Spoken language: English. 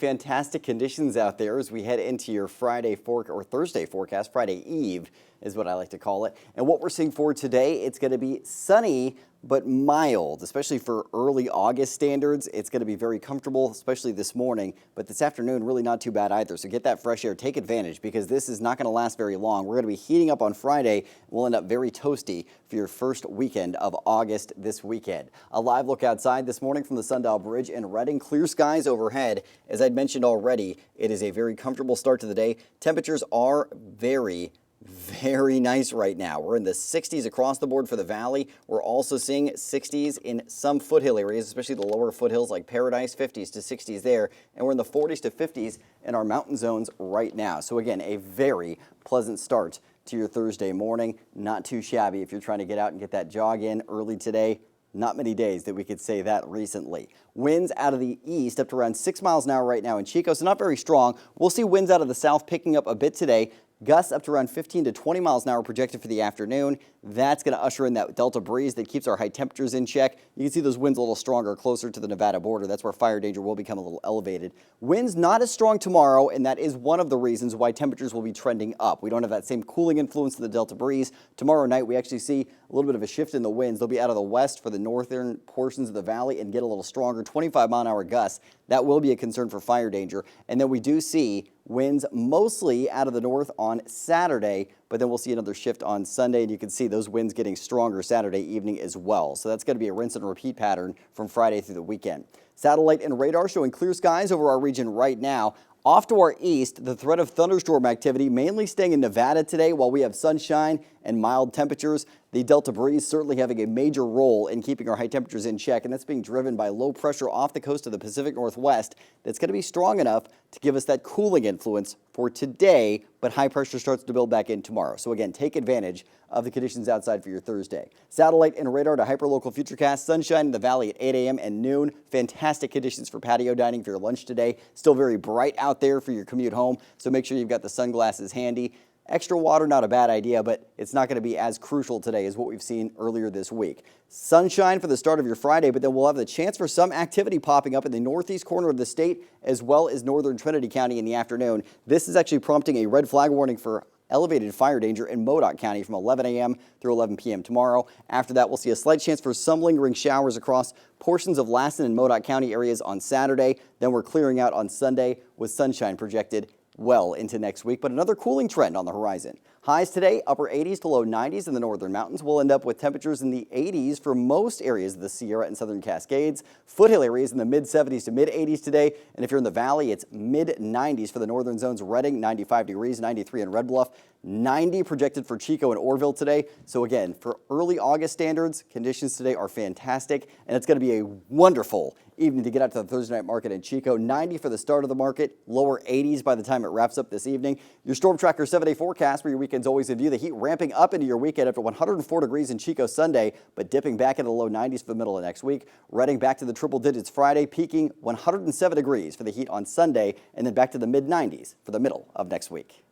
Fantastic conditions out there as we head into your Thursday forecast. Friday Eve is what I like to call it. And what we're seeing for today, it's going to be sunny but mild, especially for early August standards. It's going to be very comfortable, especially this morning, but this afternoon really not too bad either. So get that fresh air, take advantage, because this is not going to last very long. We're going to be heating up on Friday. We'll end up very toasty for your first weekend of August this weekend. A live look outside this morning from the Sundial Bridge in Reading. Clear skies overhead. As I'd mentioned already, it is a very comfortable start to the day. Temperatures are very nice right now. We're in the 60s across the board for the valley. We're also seeing 60s in some foothill areas, especially the lower foothills like Paradise, 50s to 60s there. And we're in the 40s to 50s in our mountain zones right now. So again, a very pleasant start to your Thursday morning. Not too shabby if you're trying to get out and get that jog in early today. Not many days that we could say that recently. Winds out of the east up to around 6 miles an hour right now in Chico, so not very strong. We'll see winds out of the south picking up a bit today. Gusts up to around 15 to 20 miles an hour projected for the afternoon. That's going to usher in that delta breeze that keeps our high temperatures in check. You can see those winds a little stronger closer to the Nevada border. That's where fire danger will become a little elevated. Winds not as strong tomorrow, and that is one of the reasons why temperatures will be trending up. We don't have that same cooling influence of the delta breeze. Tomorrow night, we actually see a little bit of a shift in the winds. They'll be out of the west for the northern portions of the valley and get a little stronger, 25-mile-an-hour gusts. That will be a concern for fire danger. And then we do see winds mostly out of the north on Saturday, but then we'll see another shift on Sunday, and you can see those winds getting stronger Saturday evening as well. So that's going to be a rinse and repeat pattern from Friday through the weekend. Satellite and radar showing clear skies over our region right now. Off to our east, the threat of thunderstorm activity mainly staying in Nevada today while we have sunshine and mild temperatures. The delta breeze certainly having a major role in keeping our high temperatures in check, and that's being driven by low pressure off the coast of the Pacific Northwest that's going to be strong enough to give us that cooling influence for today, but high pressure starts to build back in tomorrow. So again, take advantage of the conditions outside for your Thursday. Satellite and radar to hyperlocal futurecast. Sunshine in the valley at 8 a.m. and noon. Fantastic conditions for patio dining for your lunch today. Still very bright out there for your commute home, so make sure you've got the sunglasses handy. Extra water, not a bad idea, but it's not going to be as crucial today as what we've seen earlier this week. Sunshine for the start of your Friday, but then we'll have the chance for some activity popping up in the northeast corner of the state as well as northern Trinity County in the afternoon. This is actually prompting a red flag warning for elevated fire danger in Modoc County from 11 a.m. through 11 p.m. tomorrow. After that, we'll see a slight chance for some lingering showers across portions of Lassen and Modoc County areas on Saturday. Then we're clearing out on Sunday with sunshine projected well into next week, but another cooling trend on the horizon. Highs today, upper 80s to low 90s in the northern mountains. We'll end up with temperatures in the 80s for most areas of the Sierra and Southern Cascades. Foothill areas in the mid 70s to mid 80s today. And if you're in the valley, it's mid 90s for the northern zones. Reading, 95 degrees, 93 in Red Bluff, 90 projected for Chico and Orville today. So again, for early August standards, conditions today are fantastic, and it's going to be a wonderful evening to get out to the Thursday night market in Chico. 90 for the start of the market, lower 80s by the time it wraps up this evening. Your Storm Tracker 7-day forecast for your weekend's always in view. The heat ramping up into your weekend up to 104 degrees in Chico Sunday, but dipping back into the low 90s for the middle of next week. Reading back to the triple digits Friday, peaking 107 degrees for the heat on Sunday, and then back to the mid 90s for the middle of next week.